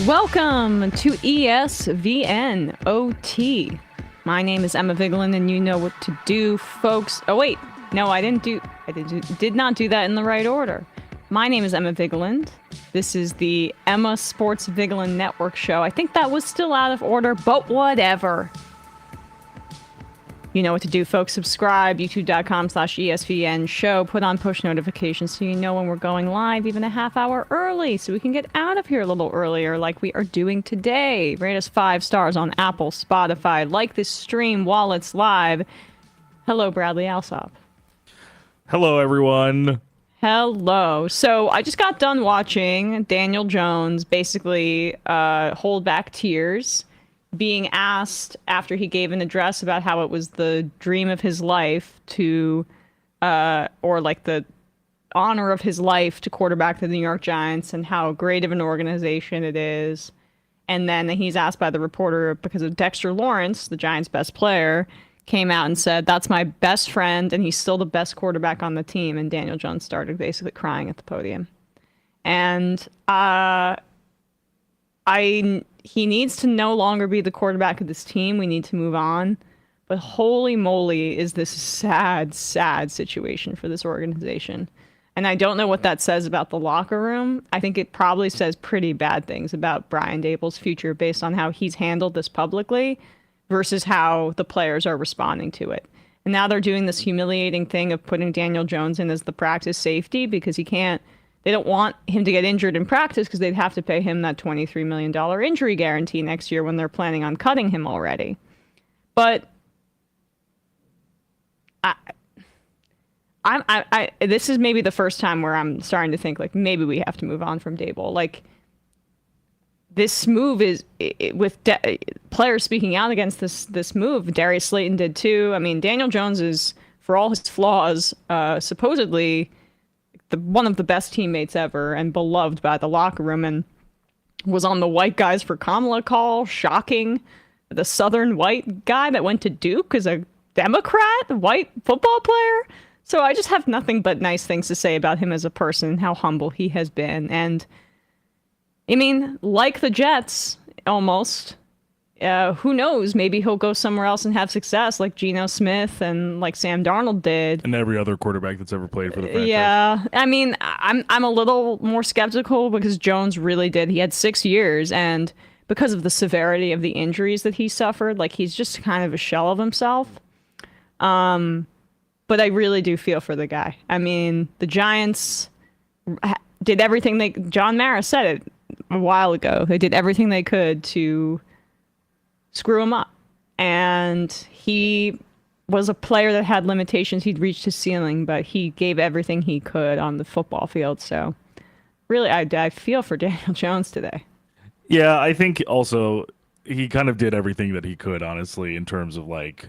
Welcome to ESVN OT. My name is Emma Vigeland, and you know what to do, folks. Oh wait, no, I did not do that in the right order. My name is Emma Vigeland. This is the Emma Sports Vigeland Network show. I think that was still out of order, but whatever. You know what to do, folks. Subscribe, youtube.com/ESVN show. Put on push notifications so you know when we're going live, even a half hour early, so we can get out of here a little earlier like we are doing today. Rate us 5 stars on Apple, Spotify. Like this stream while it's live. Hello, Bradley Alsop. Hello, everyone. Hello. So I just got done watching Daniel Jones basically hold back tears, being asked after he gave an address about how it was the dream of his life to, or like the honor of his life to quarterback the New York Giants and how great of an organization it is. And then he's asked by the reporter because of Dexter Lawrence, the Giants' best player, came out and said, that's my best friend and he's still the best quarterback on the team. And Daniel Jones started basically crying at the podium. And he needs to no longer be the quarterback of this team. We need to move on. But holy moly, is this sad, sad situation for this organization. And I don't know what that says about the locker room. I think it probably says pretty bad things about Brian Daboll's future based on how he's handled this publicly versus how the players are responding to it. And now they're doing this humiliating thing of putting Daniel Jones in as the practice safety because they don't want him to get injured in practice because they'd have to pay him that $23 million injury guarantee next year when they're planning on cutting him already. But this is maybe the first time where I'm starting to think like maybe we have to move on from Daboll. Like this move is with players speaking out against this move. Darius Slayton did too. I mean, Daniel Jones is, for all his flaws, supposedly one of the best teammates ever and beloved by the locker room, and was on the White Guys for Kamala call. Shocking. The Southern white guy that went to Duke is a Democrat, white football player. So I just have nothing but nice things to say about him as a person, how humble he has been. And I mean, like the Jets, almost. Who knows? Maybe he'll go somewhere else and have success, like Geno Smith and like Sam Darnold did, and every other quarterback that's ever played for the franchise. Yeah, I mean, I'm a little more skeptical because Jones really did. He had 6 years, and because of the severity of the injuries that he suffered, like he's just kind of a shell of himself. But I really do feel for the guy. I mean, the Giants did everything John Mara said it a while ago. They did everything they could to screw him up. And he was a player that had limitations. He'd reached his ceiling, but he gave everything he could on the football field. So really, I feel for Daniel Jones today. Yeah, I think also he kind of did everything that he could, honestly, in terms of like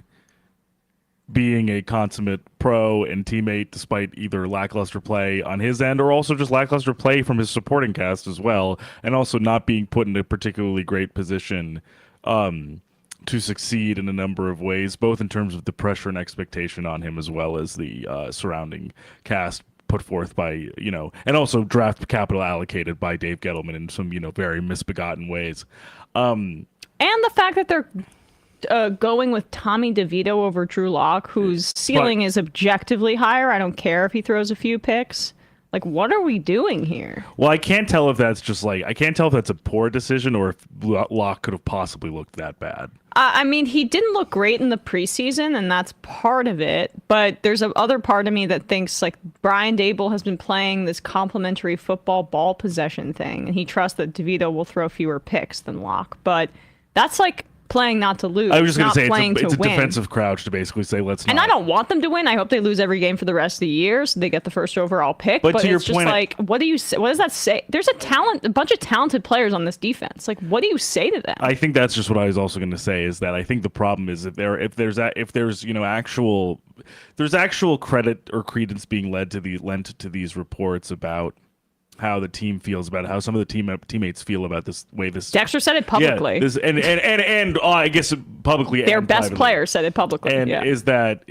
being a consummate pro and teammate despite either lackluster play on his end or also just lackluster play from his supporting cast as well, and also not being put in a particularly great position to succeed in a number of ways, both in terms of the pressure and expectation on him as well as the surrounding cast put forth by, and also draft capital allocated by Dave Gettleman in some, very misbegotten ways. And the fact that they're going with Tommy DeVito over Drew Lock, whose ceiling is objectively higher. I don't care if he throws a few picks. Like, what are we doing here? Well, I can't tell if that's a poor decision or if Locke could have possibly looked that bad. I mean, he didn't look great in the preseason, and that's part of it. But there's other part of me that thinks, like, Brian Daboll has been playing this complimentary football ball possession thing, and he trusts that DeVito will throw fewer picks than Locke. But that's like playing not to lose. I was just going to say it's a win. Defensive crouch to basically say let's not. And I don't want them to win. I hope they lose every game for the rest of the year so they get the first overall pick. But to your it's just point, like, what do you say? What does that say? There's a bunch of talented players on this defense. Like, what do you say to them? I think that's just what I was also going to say, is that I think the problem is if there's actual credit or credence being lent to these reports about how the team feels about it, how some of the teammates feel about this way. This Dexter said it publicly. Yeah, and I guess publicly. Their and best privately. player said it publicly. And yeah. is that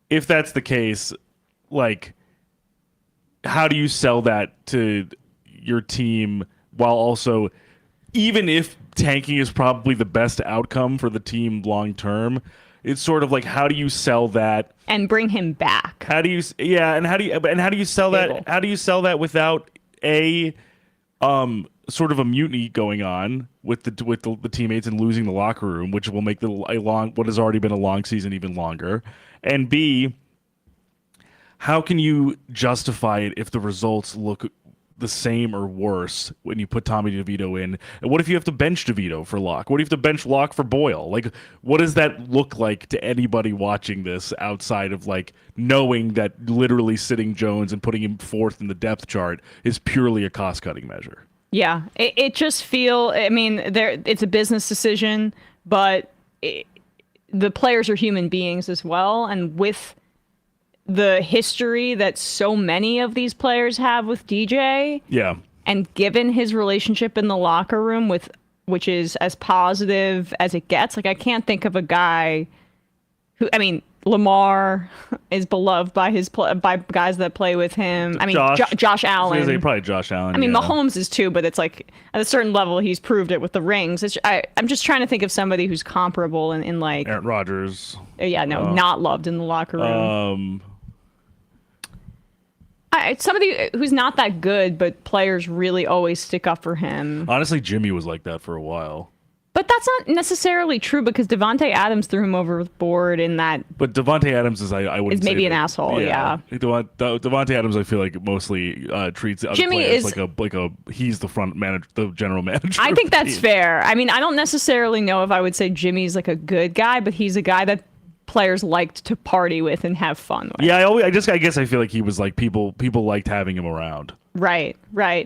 if that's the case, like, how do you sell that to your team while also, even if tanking is probably the best outcome for the team long term, it's sort of like, how do you sell that and bring him back? How do you sell that? How do you sell that without a sort of a mutiny going on with the teammates and losing the locker room, which will make what has already been a long season even longer, and B, how can you justify it if the results look the same or worse when you put Tommy DeVito in? And what if you have to bench DeVito for Locke? What if you have to bench Locke for Boyle? Like, what does that look like to anybody watching this outside of like knowing that literally sitting Jones and putting him fourth in the depth chart is purely a cost-cutting measure? Yeah, it just it's a business decision, but the players are human beings as well, and with the history that so many of these players have with DJ. Yeah. And given his relationship in the locker room which is as positive as it gets, like I can't think of a guy Lamar is beloved by by guys that play with him. Josh Allen. Probably Josh Allen. Mahomes is too, but it's like at a certain level he's proved it with the rings. I'm just trying to think of somebody who's comparable in like Aaron Rodgers. Not loved in the locker room. Somebody who's not that good, but players really always stick up for him. Honestly, Jimmy was like that for a while. But that's not necessarily true because Devontae Adams threw him overboard in that. But Devontae Adams is is maybe an asshole. Yeah. Devontae Adams, I feel like mostly treats other Jimmy players is like a he's the front manager, the general manager. I think that's fair. I mean, I don't necessarily know if I would say Jimmy's like a good guy, but he's a guy that players liked to party with and have fun with. Yeah, I guess I feel like he was like people liked having him around. Right.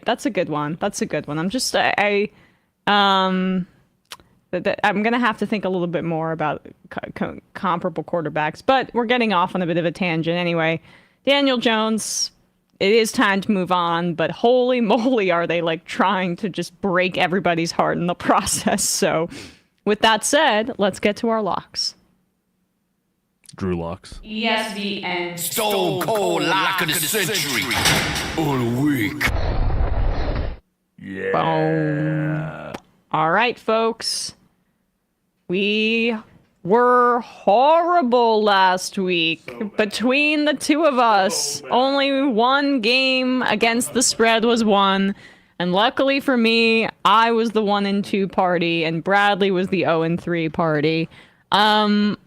That's a good one. I'm just I'm going to have to think a little bit more about comparable quarterbacks, but we're getting off on a bit of a tangent anyway. Daniel Jones, it is time to move on, but holy moly, are they like trying to just break everybody's heart in the process. So with that said, let's get to our locks. Drew locks. ESVN Stone Cold Lock of the Century. All week. Yeah. Boom. All right, folks. We were horrible last week. Between the two of us, only one game against the spread was won. And luckily for me, I was the 1-2 party, and Bradley was the 0-3 party.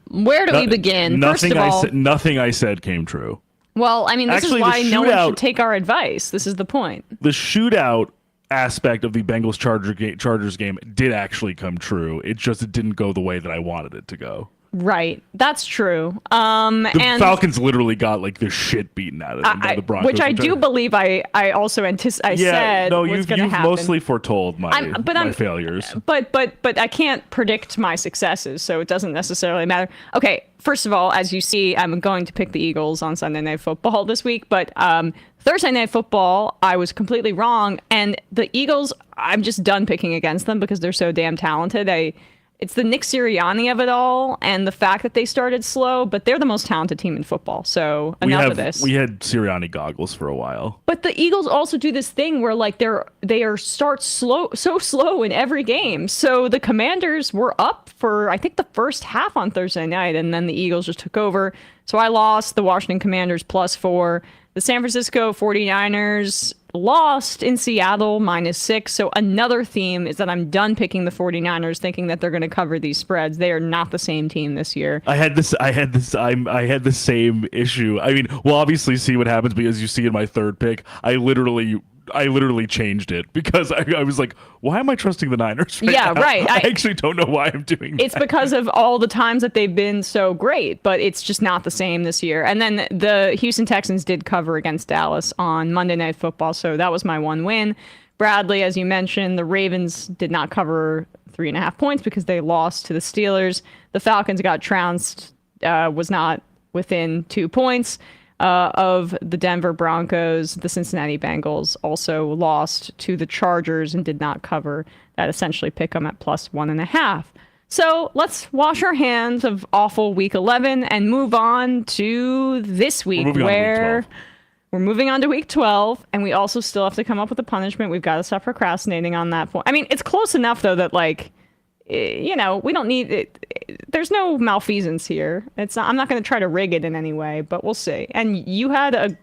Where do we begin? Nothing First of all, nothing I said came true. Well, I mean, this Actually, is why no one should take our advice. This is the point. The shootout aspect of the Bengals Chargers game did actually come true. It didn't go the way that I wanted it to go. Right. That's true. The Falcons literally got like the shit beaten out of them by the Broncos. Which I do believe I also said was going to happen. You've mostly foretold my failures. But I can't predict my successes, so it doesn't necessarily matter. Okay, first of all, as you see, I'm going to pick the Eagles on Sunday Night Football this week, but Thursday Night Football, I was completely wrong, and the Eagles, I'm just done picking against them because they're so damn talented. It's the Nick Sirianni of it all, and the fact that they started slow, but they're the most talented team in football. So enough of this. We had Sirianni goggles for a while. But the Eagles also do this thing where like they start slow in every game. So the Commanders were up for I think the first half on Thursday night, and then the Eagles just took over. So I lost the Washington Commanders +4. The San Francisco 49ers lost in Seattle -6. So another theme is that I'm done picking the 49ers thinking that they're going to cover these spreads. They are not the same team this year. I had the same issue. I mean, we'll obviously see what happens because you see in my third pick, I literally changed it because I was like, why am I trusting the Niners right now? Right. I actually don't know why I'm doing that. It's because of all the times that they've been so great, but it's just not the same this year. And then the Houston Texans did cover against Dallas on Monday Night Football, so that was my one win. Bradley, as you mentioned, the Ravens did not cover 3.5 points because they lost to the Steelers. The Falcons got trounced, was not within 2 points. Of the Denver Broncos. The Cincinnati Bengals also lost to the Chargers and did not cover. That essentially pick them at +1.5. So let's wash our hands of awful Week 11 and move on to this week, where We're moving on to week 12, and we also still have to come up with a punishment. We've got to stop procrastinating on that point. I mean, it's close enough, though, that, like, we don't need it. There's no malfeasance here. I'm not going to try to rig it in any way, but we'll see. And you had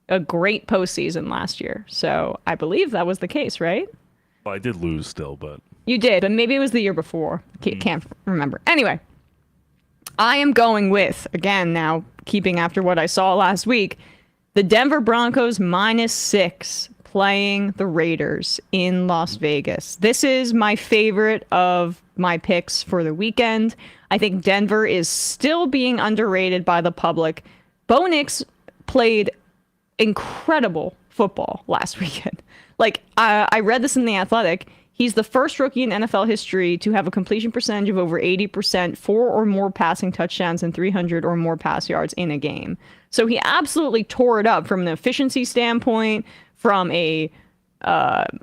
a great postseason last year, so I believe that was the case, right? Well, I did lose still, but... You did, but maybe it was the year before. Can't remember. Anyway, I am going with, again, now, keeping after what I saw last week, the Denver Broncos -6 playing the Raiders in Las Vegas. This is my favorite of my picks for the weekend. I think Denver is still being underrated by the public. Bo Nix played incredible football last weekend. Like, I read this in The Athletic. He's the first rookie in NFL history to have a completion percentage of over 80%, 4 or more passing touchdowns, and 300 or more pass yards in a game. So he absolutely tore it up from an efficiency standpoint, from a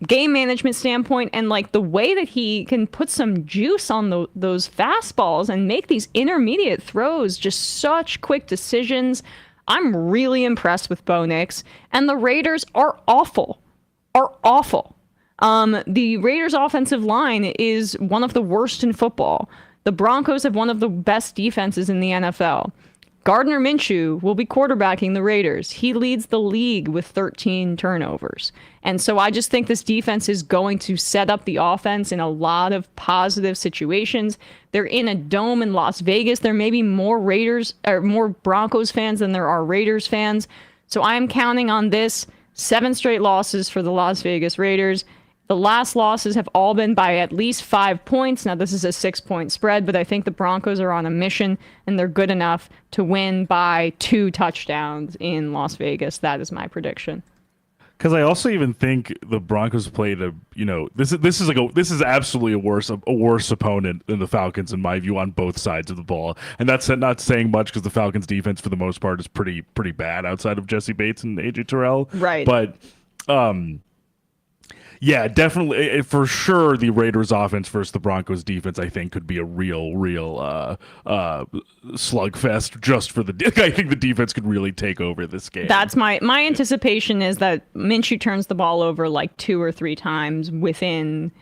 game management standpoint, and like the way that he can put some juice on those fastballs and make these intermediate throws, just such quick decisions. I'm really impressed with Bo Nix, and the Raiders are awful. The Raiders' offensive line is one of the worst in football. The Broncos have one of the best defenses in the NFL. Gardner Minshew will be quarterbacking the Raiders. He leads the league with 13 turnovers. And so I just think this defense is going to set up the offense in a lot of positive situations. They're in a dome in Las Vegas. There may be more Broncos fans than there are Raiders fans. So I am counting on this. 7 straight losses for the Las Vegas Raiders. The last losses have all been by at least 5 points. Now, this is a 6-point spread, but I think the Broncos are on a mission, and they're good enough to win by 2 touchdowns in Las Vegas. That is my prediction. Because I also even think the Broncos played this is absolutely a worse opponent than the Falcons in my view on both sides of the ball, and that's not saying much because the Falcons defense for the most part is pretty bad outside of Jesse Bates and AJ Terrell. Right. But yeah, definitely for sure the Raiders offense versus the Broncos defense I think could be a real slugfest just for I think the defense could really take over this game. That's my anticipation is that Minshew turns the ball over like 2 or 3 times within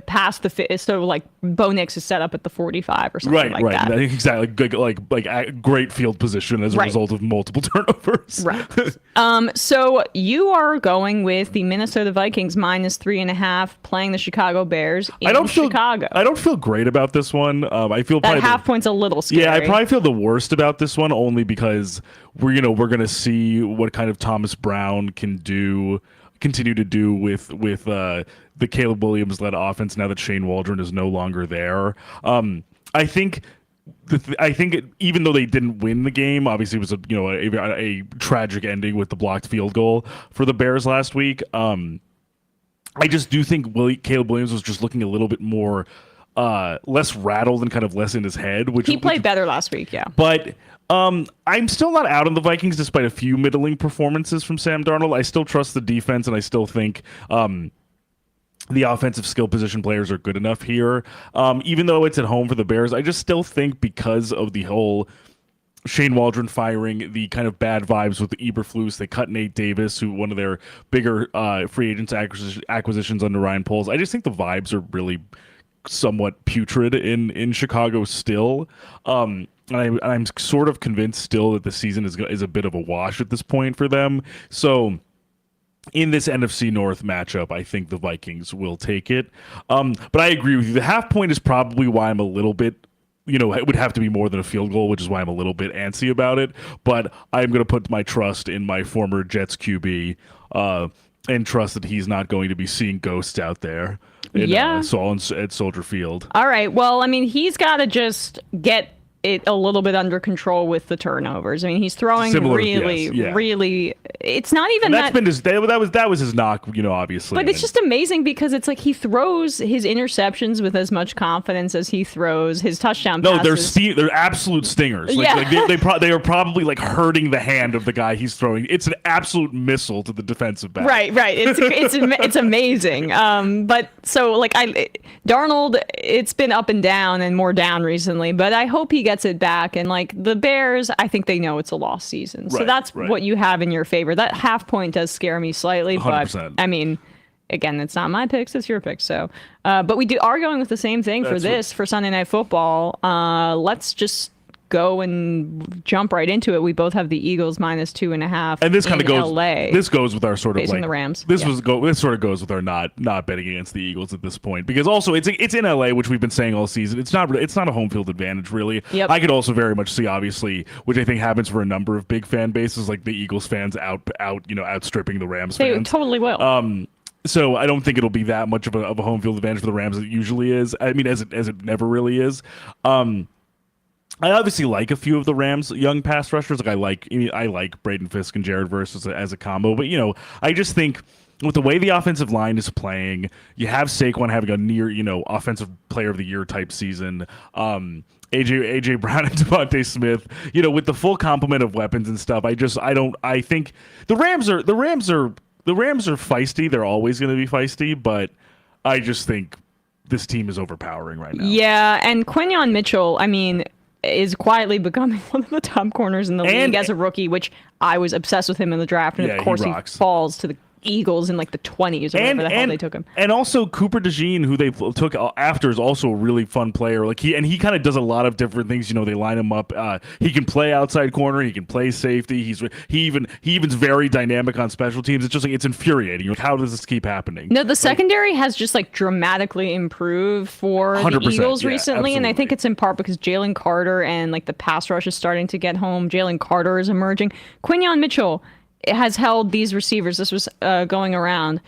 past the so like Bo Nix is set up at the 45 or something like that. Right, exactly. Like great field position as a result of multiple turnovers. Right. So you are going with the Minnesota Vikings -3.5 playing the Chicago Bears in Chicago. I don't feel great about this one. I feel that half point's a little scary. Yeah, I probably feel the worst about this one only because we're gonna see what kind of Thomas Brown can continue to do with the Caleb Williams-led offense now that Shane Waldron is no longer there. I think even though they didn't win the game, obviously it was a tragic ending with the blocked field goal for the Bears last week. I just do think Caleb Williams was just looking a little bit more less rattled and kind of less in his head. He played better last week, yeah. But I'm still not out on the Vikings despite a few middling performances from Sam Darnold. I still trust the defense, and I still think the offensive skill position players are good enough here. Even though it's at home for the Bears, I just still think because of the whole Shane Waldron firing, the kind of bad vibes with the Eberflus, they cut Nate Davis, who one of their bigger free agents acquisitions under Ryan Poles. I just think the vibes are really somewhat putrid in Chicago still. And I'm sort of convinced still that the season is a bit of a wash at this point for them. So in this NFC North matchup, I think the Vikings will take it. But I agree with you. The half point is probably why I'm a little bit, it would have to be more than a field goal, which is why I'm a little bit antsy about it. But I'm going to put my trust in my former Jets QB and trust that he's not going to be seeing ghosts out there at Soldier Field. All right. Well, I mean, he's got to just get it a little bit under control with the turnovers. I mean, he's throwing really it's not even And that's that. been his that was his knock, obviously. But it's just amazing because it's like he throws his interceptions with as much confidence as he throws his touchdown passes. They're absolute stingers. Yeah. They are probably like hurting the hand of the guy he's throwing. It's an absolute missile to the defensive back. Right. It's amazing. But so like Darnold, it's been up and down and more down recently, but I hope he gets it back. And like the Bears, I think they know it's a lost season. So that's what you have in your favor. That half point does scare me slightly, 100%. but I mean, again, it's not my picks, it's your picks. So, but we are going with the same thing for Sunday Night Football. Let's just go and jump right into it. We both have the Eagles -2.5. And this kind of goes. LA, this goes with our sort of facing like the Rams. This sort of goes with our not betting against the Eagles at this point, because also it's in LA, which we've been saying all season. It's not a home field advantage really. Yep. I could also very much see, obviously, which I think happens for a number of big fan bases, like the Eagles fans outstripping the Rams They fans. totally will. So I don't think it'll be that much of a home field advantage for the Rams as it usually is. I mean, as it never really is. I obviously like a few of the Rams' young pass rushers. Like I like Braden Fisk and Jared Verse as a combo, but I just think with the way the offensive line is playing, you have Saquon having a near offensive player of the year type season. AJ Brown and Devontae Smith, with the full complement of weapons and stuff. I think the Rams are feisty. They're always going to be feisty, but I just think this team is overpowering right now. Yeah, and Quinyon Mitchell, I mean, is quietly becoming one of the top corners in the league as a rookie, which I was obsessed with him in the draft. And of course he falls to the Eagles in like the 20s or whatever the hell they took him. And also Cooper DeJean, who they took after, is also a really fun player. Like he kind of does a lot of different things. They line him up. He can play outside corner. He can play safety. He even's very dynamic on special teams. It's just like it's infuriating. Like, how does this keep happening? No, the secondary has just like dramatically improved for the Eagles recently, and I think it's in part because Jalen Carter and like the pass rush is starting to get home. Jalen Carter is emerging. Quinyon Mitchell has held these receivers, this was going around,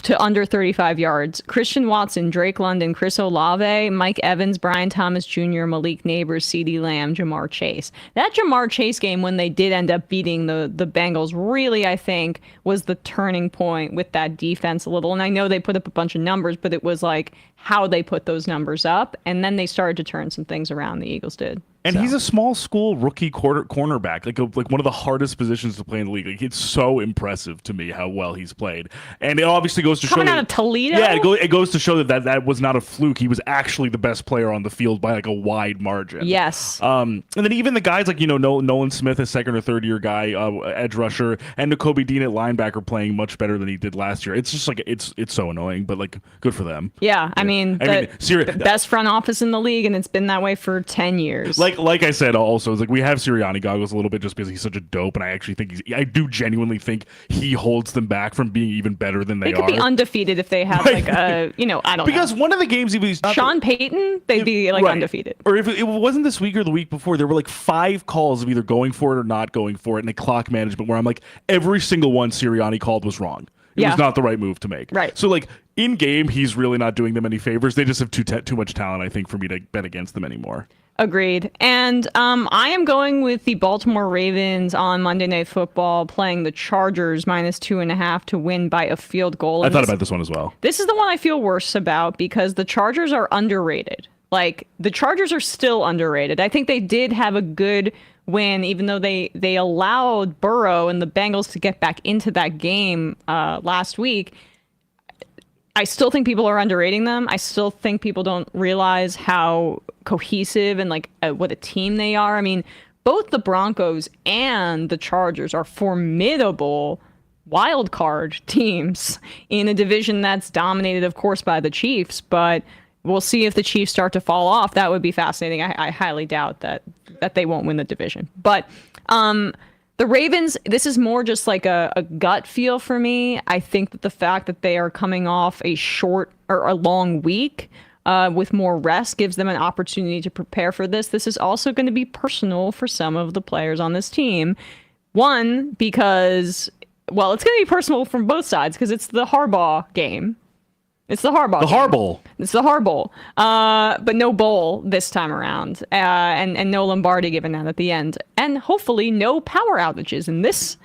to under 35 yards. Christian Watson, Drake London, Chris Olave, Mike Evans, Brian Thomas Jr., Malik Neighbors, CeeDee Lamb, Jamar Chase. That Jamar Chase game, when they did end up beating the Bengals, really, I think, was the turning point with that defense a little. And I know they put up a bunch of numbers, but it was like how they put those numbers up. And then they started to turn some things around, the Eagles did. And he's a small school rookie cornerback, like one of the hardest positions to play in the league. Like, it's so impressive to me how well he's played, and it obviously goes to show coming out of Toledo. Yeah, it goes to show that was not a fluke. He was actually the best player on the field by like a wide margin. Yes. And then even the guys like Nolan Smith, a second or third year guy, edge rusher, and Nakobe Dean at linebacker playing much better than he did last year. It's just like it's so annoying, but like good for them. Yeah, I mean, the best front office in the league, and it's been that way for 10 years. Like I said, also, it's like we have Sirianni goggles a little bit just because he's such a dope, and I actually think I do genuinely think he holds them back from being even better than they are. They could be undefeated if they had like a, I don't know. Because one of the games he was Sean Payton, they'd be like undefeated. Or if it wasn't this week or the week before, there were like 5 calls of either going for it or not going for it, and a clock management where I'm like, every single one Sirianni called was wrong. It was not the right move to make. Right. So like in game, he's really not doing them any favors. They just have too much talent, I think, for me to bet against them anymore. Agreed. And I am going with the Baltimore Ravens on Monday Night Football, playing the Chargers -2.5 to win by a field goal. I thought about this one as well. This is the one I feel worse about because the Chargers are underrated. Like, the Chargers are still underrated. I think they did have a good win, even though they allowed Burrow and the Bengals to get back into that game last week. I still think people are underrating them. I still think people don't realize how cohesive and like what a team they are. I mean, both the Broncos and the Chargers are formidable wild card teams in a division that's dominated, of course, by the Chiefs. But we'll see if the Chiefs start to fall off. That would be fascinating. I highly doubt that they won't win the division. But the Ravens, this is more just like a gut feel for me. I think that the fact that they are coming off a short or a long week with more rest gives them an opportunity to prepare for this. This is also going to be personal for some of the players on this team. One, because, well, it's going to be personal from both sides because it's the Harbaugh game. It's the Harbaugh game. Harbaugh. It's the Harbaugh. But no bowl this time around. And no Lombardi given out at the end. And hopefully no power outages in this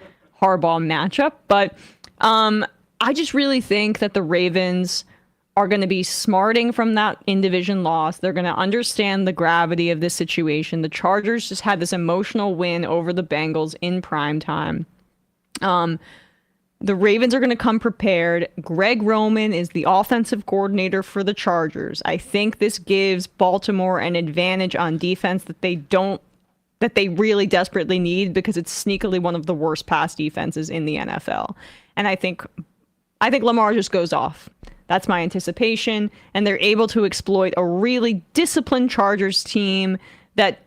Harbaugh matchup. But I just really think that the Ravens are going to be smarting from that in-division loss. They're going to understand the gravity of this situation. The Chargers just had this emotional win over the Bengals in prime time. The Ravens are going to come prepared. Greg Roman is the offensive coordinator for the Chargers. I think this gives Baltimore an advantage on defense that they really desperately need, because it's sneakily one of the worst pass defenses in the NFL. And I think Lamar just goes off. That's my anticipation. And they're able to exploit a really disciplined Chargers team that,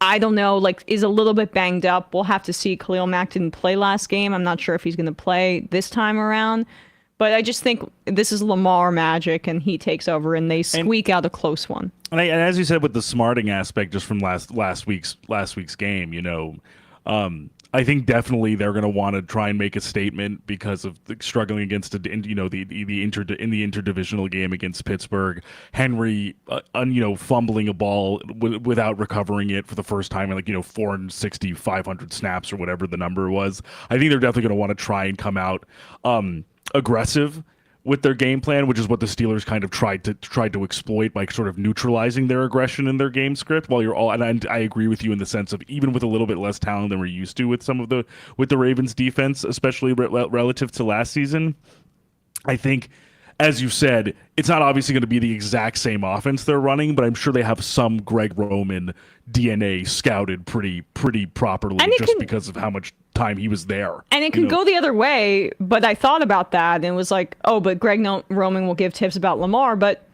I don't know, like, is a little bit banged up. We'll have to see. Khalil Mack didn't play last game. I'm not sure if he's going to play this time around. But I just think this is Lamar magic, and he takes over, and they squeak out a close one. And as you said, with the smarting aspect, just from last week's game, I think definitely they're going to want to try and make a statement because of struggling against the interdivisional game against Pittsburgh. Henry, fumbling a ball without recovering it for the first time in 460, 500 snaps or whatever the number was. I think they're definitely going to want to try and come out aggressive with their game plan, which is what the Steelers kind of tried to exploit by sort of neutralizing their aggression in their game script. And I agree with you in the sense of, even with a little bit less talent than we're used to with the Ravens defense, especially relative to last season, I think, as you said, it's not obviously going to be the exact same offense they're running, but I'm sure they have some Greg Roman DNA scouted pretty properly, because of how much time he was there. And it can go the other way, but I thought about that and was like, oh, but Greg Roman will give tips about Lamar. But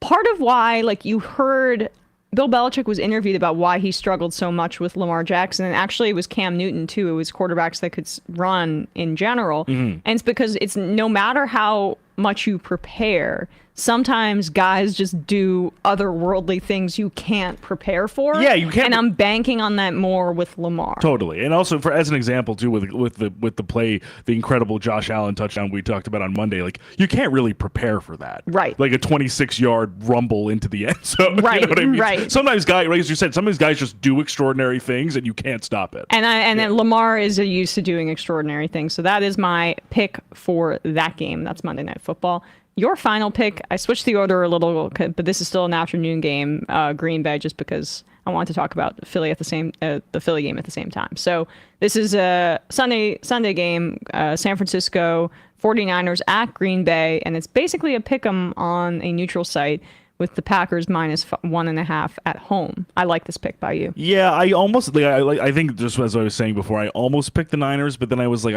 part of why, like, you heard Bill Belichick was interviewed about why he struggled so much with Lamar Jackson, and actually it was Cam Newton too. It was quarterbacks that could run in general. And it's because it's no matter how much you prepare, sometimes guys just do otherworldly things you can't prepare for. Yeah, you can't. And I'm banking on that more with Lamar. Totally. And also, as an example too, with the play, the incredible Josh Allen touchdown we talked about on Monday, like, you can't really prepare for that. Right. Like a 26-yard rumble into the end zone. Right. You know what I mean? Right. Sometimes guys, like as you said, sometimes guys just do extraordinary things and you can't stop it. And then Lamar is used to doing extraordinary things. So that is my pick for that game. That's Monday Night Football. Your final pick, I switched the order a little, but this is still an afternoon game, Green Bay, just because I want to talk about Philly at the Philly game at the same time. So this is a Sunday game, San Francisco 49ers at Green Bay, and it's basically a pick 'em on a neutral site with the Packers minus 1.5 at home. I like this pick by you. Yeah, I think, just as I was saying before, I almost picked the Niners, but then I was like,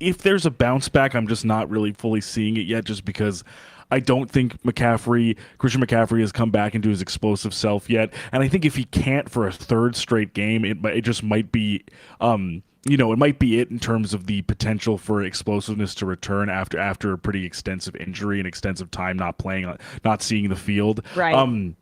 if there's a bounce back, I'm just not really fully seeing it yet, just because I don't think Christian McCaffrey has come back into his explosive self yet. And I think if he can't for a third straight game, it just might be, it might be it in terms of the potential for explosiveness to return after a pretty extensive injury and extensive time not playing, not seeing the field. Right.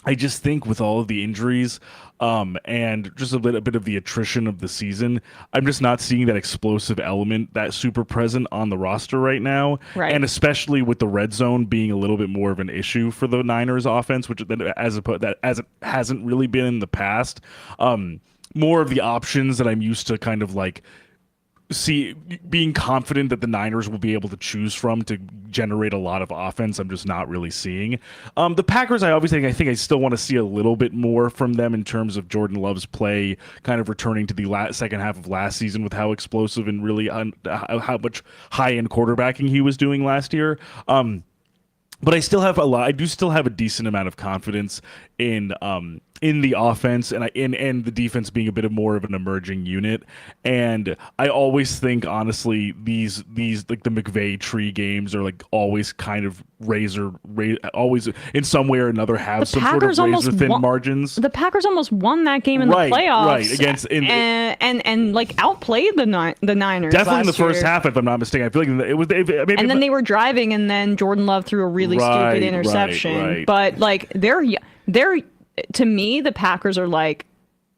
I just think with all of the injuries and just a bit of the attrition of the season, I'm just not seeing that explosive element that's super present on the roster right now. Right. And especially with the red zone being a little bit more of an issue for the Niners offense, which as it hasn't really been in the past. More of the options that I'm used to kind of like being confident that the Niners will be able to choose from to generate a lot of offense, I'm just not really seeing. The Packers, I think I still want to see a little bit more from them in terms of Jordan Love's play, kind of returning to the second half of last season with how explosive and really how much high-end quarterbacking he was doing last year. But I do still have a decent amount of confidence in the offense and the defense being a bit more of an emerging unit. And I always think, honestly, these like the McVay tree games are like always kind of always in some way or another have some sort of razor thin margins. The Packers almost won that game in the playoffs, right? Against and like outplayed the Niners. Definitely in the first half, if I'm not mistaken. I feel like it was. And then they were driving, and then Jordan Love threw a really stupid interception. Right. But like they're to me, the Packers are like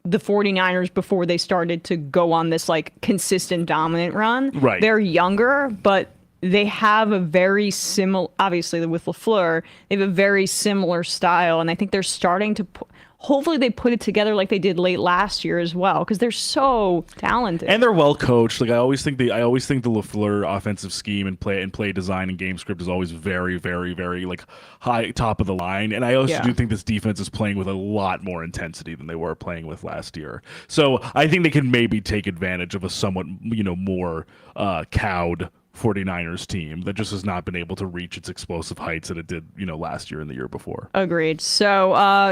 the 49ers before they started to go on this like consistent dominant run. Right. They're younger, but they have a very similar, obviously with LaFleur, they have a very similar style. And I think they're starting to, hopefully they put it together like they did late last year as well, because they're so talented. And they're well coached. Like I always think the LaFleur offensive scheme and play design and game script is always very, very, very like high, top of the line. And I also do think this defense is playing with a lot more intensity than they were playing with last year. So I think they can maybe take advantage of a somewhat more cowed 49ers team that just has not been able to reach its explosive heights that it did, last year and the year before. Agreed. So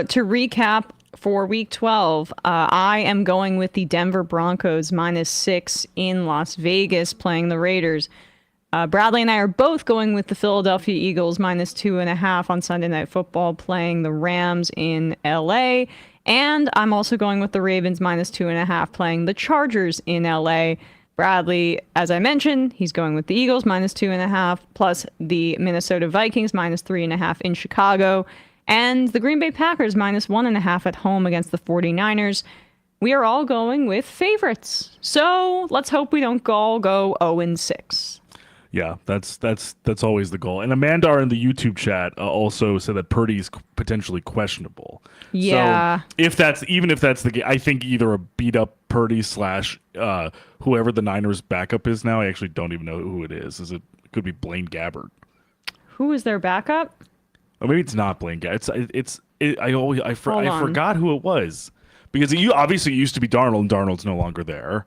to recap for week 12, I am going with the Denver Broncos -6 in Las Vegas playing the Raiders. Bradley and I are both going with the Philadelphia Eagles -2.5 on Sunday Night Football playing the Rams in LA. And I'm also going with the Ravens -2.5 playing the Chargers in LA. Bradley, as I mentioned, he's going with the Eagles -2.5, plus the Minnesota Vikings -3.5 in Chicago, and the Green Bay Packers -1.5 at home against the 49ers. We are all going with favorites. So let's hope we don't all go 0-6. Yeah, that's always the goal. And Amandar in the YouTube chat also said that Purdy's potentially questionable. Yeah. So if that's the case, I think either a beat up Purdy / whoever the Niners backup is now. I actually don't even know who it is. It could be Blaine Gabbert. Who is their backup? Or maybe it's not Blaine Gabbert. I forgot who it was because it obviously used to be Darnold, and Darnold's no longer there.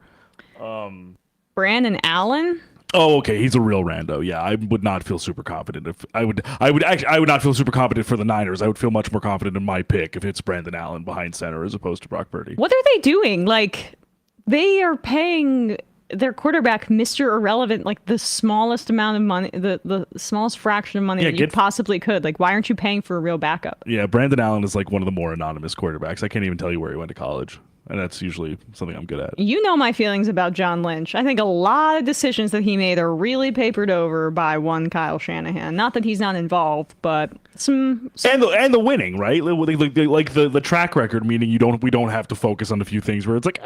Brandon Allen. Oh, okay. He's a real rando. Yeah, I would not feel super confident if I would not feel super confident for the Niners. I would feel much more confident in my pick if it's Brandon Allen behind center as opposed to Brock Purdy. What are they doing? Like, they are paying their quarterback Mr. Irrelevant like the smallest amount of money, the smallest fraction of money that you possibly could. Like, why aren't you paying for a real backup? Yeah, Brandon Allen is like one of the more anonymous quarterbacks. I can't even tell you where he went to college. And that's usually something I'm good at. You know my feelings about John Lynch. I think a lot of decisions that he made are really papered over by one Kyle Shanahan. Not that he's not involved, but some... And the winning, right? Like the track record, meaning we don't have to focus on a few things where it's like,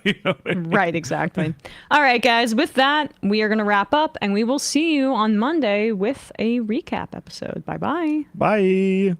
you know what I mean? Right, exactly. All right, guys. With that, we are going to wrap up, and we will see you on Monday with a recap episode. Bye-bye. Bye.